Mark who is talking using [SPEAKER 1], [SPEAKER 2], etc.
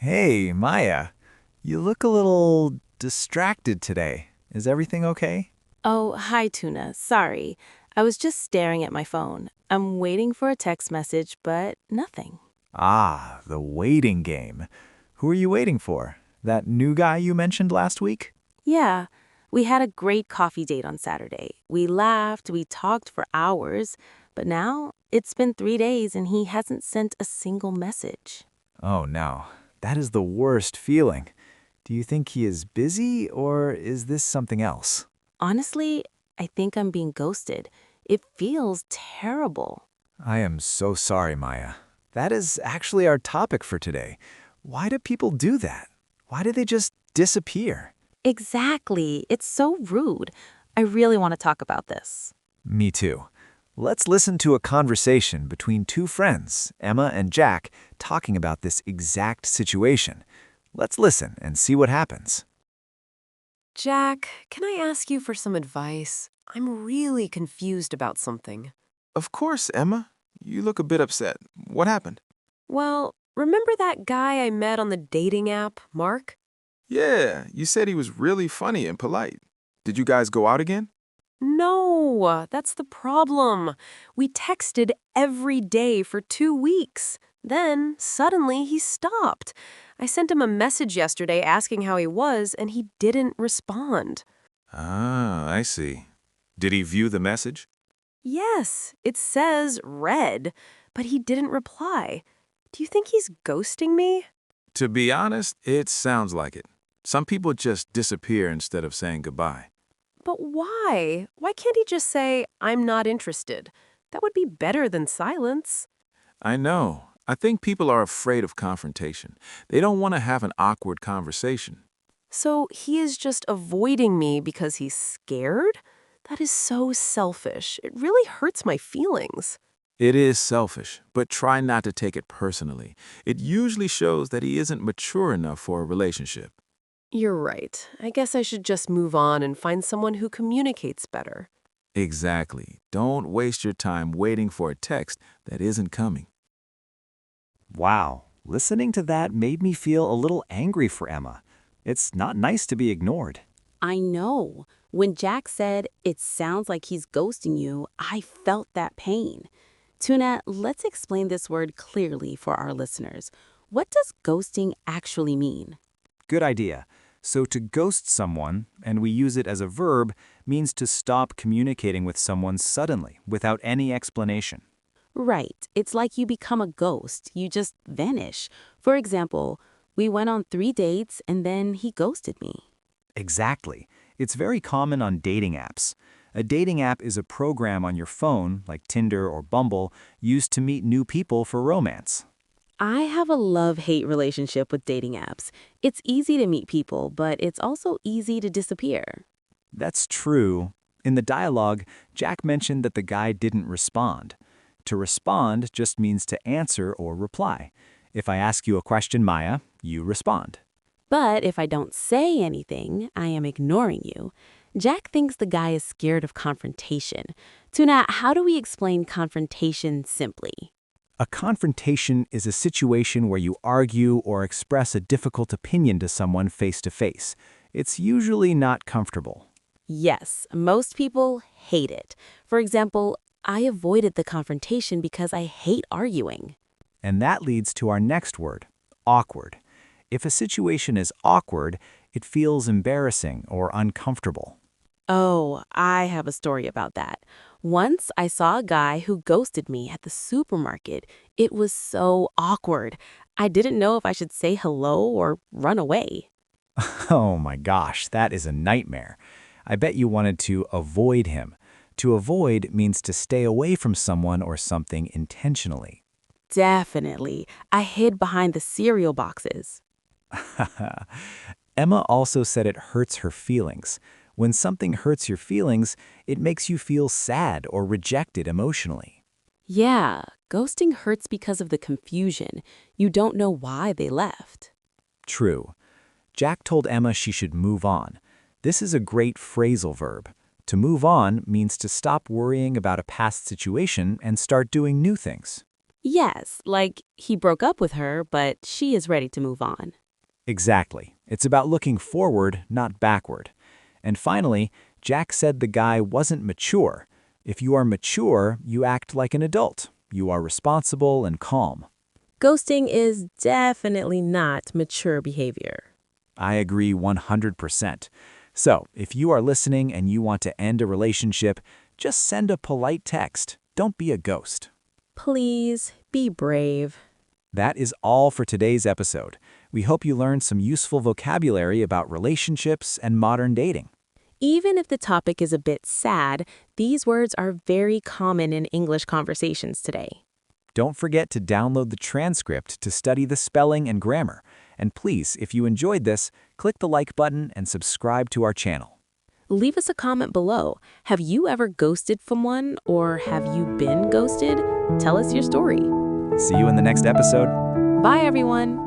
[SPEAKER 1] Hey, Maya. You look a little distracted today. Is everything okay?
[SPEAKER 2] Oh, hi, Tuna. Sorry. I was just staring at my phone. I'm waiting for a text message, but nothing.
[SPEAKER 1] Ah, the waiting game. Who are you waiting for? That new guy you mentioned last week?
[SPEAKER 2] Yeah, we had a great coffee date on Saturday. We laughed, we talked for hours, but now it's been 3 days and he hasn't sent a single message.
[SPEAKER 1] Oh, no. That is the worst feeling. Do you think he is busy, or is this something else?
[SPEAKER 2] Honestly, I think I'm being ghosted. It feels terrible.
[SPEAKER 1] I am so sorry, Maya. That is actually our topic for today. Why do people do that? Why do they just disappear?
[SPEAKER 2] Exactly. It's so rude. I really want to talk about this.
[SPEAKER 1] Me too. Let's listen to a conversation between two friends, Emma and Jack, talking about this exact situation. Let's listen and see what happens.
[SPEAKER 3] Jack, can I ask you for some advice? I'm really confused about something.
[SPEAKER 4] Of course, Emma. You look a bit upset. What happened?
[SPEAKER 3] Well, remember that guy I met on the dating app, Mark?
[SPEAKER 4] Yeah, you said he was really funny and polite. Did you guys go out again?
[SPEAKER 3] No, that's the problem. We texted every day for 2 weeks. Then, suddenly, he stopped. I sent him a message yesterday asking how he was, and he didn't respond.
[SPEAKER 4] Ah, I see. Did he view the message?
[SPEAKER 3] Yes, it says read, but he didn't reply. Do you think he's ghosting me?
[SPEAKER 4] To be honest, it sounds like it. Some people just disappear instead of saying goodbye.
[SPEAKER 3] But why? Why can't he just say, I'm not interested? That would be better than silence.
[SPEAKER 4] I know. I think people are afraid of confrontation. They don't want to have an awkward conversation.
[SPEAKER 3] So he is just avoiding me because he's scared? That is so selfish. It really hurts my feelings.
[SPEAKER 4] It is selfish, but try not to take it personally. It usually shows that he isn't mature enough for a relationship.
[SPEAKER 3] You're right. I guess I should just move on and find someone who communicates better.
[SPEAKER 4] Exactly. Don't waste your time waiting for a text that isn't coming.
[SPEAKER 1] Wow, listening to that made me feel a little angry for Emma. It's not nice to be ignored.
[SPEAKER 2] I know. When Jack said, it sounds like he's ghosting you, I felt that pain. Tuna, let's explain this word clearly for our listeners. What does ghosting actually mean?
[SPEAKER 1] Good idea. So to ghost someone, and we use it as a verb, means to stop communicating with someone suddenly, without any explanation.
[SPEAKER 2] Right. It's like you become a ghost. You just vanish. For example, we went on 3 dates and then he ghosted me.
[SPEAKER 1] Exactly. It's very common on dating apps. A dating app is a program on your phone, like Tinder or Bumble, used to meet new people for romance.
[SPEAKER 2] I have a love-hate relationship with dating apps. It's easy to meet people, but it's also easy to disappear.
[SPEAKER 1] That's true. In the dialogue, Jack mentioned that the guy didn't respond. To respond just means to answer or reply. If I ask you a question, Maya, you respond.
[SPEAKER 2] But if I don't say anything, I am ignoring you. Jack thinks the guy is scared of confrontation. Tuna, how do we explain confrontation simply?
[SPEAKER 1] A confrontation is a situation where you argue or express a difficult opinion to someone face to face. It's usually not comfortable.
[SPEAKER 2] Yes, most people hate it. For example, I avoided the confrontation because I hate arguing.
[SPEAKER 1] And that leads to our next word, awkward. If a situation is awkward, it feels embarrassing or uncomfortable.
[SPEAKER 2] Oh, I have a story about that. Once I saw a guy who ghosted me at the supermarket. It was so awkward. I didn't know if I should say hello or run away.
[SPEAKER 1] Oh my gosh, that is a nightmare. I bet you wanted to avoid him. To avoid means to stay away from someone or something intentionally.
[SPEAKER 2] Definitely. I hid behind the cereal boxes.
[SPEAKER 1] Emma also said it hurts her feelings. When something hurts your feelings, it makes you feel sad or rejected emotionally.
[SPEAKER 2] Yeah, ghosting hurts because of the confusion. You don't know why they left.
[SPEAKER 1] True. Jack told Emma she should move on. This is a great phrasal verb. To move on means to stop worrying about a past situation and start doing new things.
[SPEAKER 2] Yes, like he broke up with her, but she is ready to move on.
[SPEAKER 1] Exactly. It's about looking forward, not backward. And finally, Jack said the guy wasn't mature. If you are mature, you act like an adult. You are responsible and calm.
[SPEAKER 5] Ghosting is definitely not mature behavior.
[SPEAKER 1] I agree 100%. So, if you are listening and you want to end a relationship, just send a polite text. Don't be a ghost.
[SPEAKER 5] Please be brave.
[SPEAKER 1] That is all for today's episode. We hope you learned some useful vocabulary about relationships and modern dating.
[SPEAKER 2] Even if the topic is a bit sad, these words are very common in English conversations today.
[SPEAKER 1] Don't forget to download the transcript to study the spelling and grammar. And please, if you enjoyed this, click the like button and subscribe to our channel.
[SPEAKER 2] Leave us a comment below. Have you ever ghosted someone, or have you been ghosted? Tell us your story.
[SPEAKER 1] See you in the next episode.
[SPEAKER 2] Bye, everyone.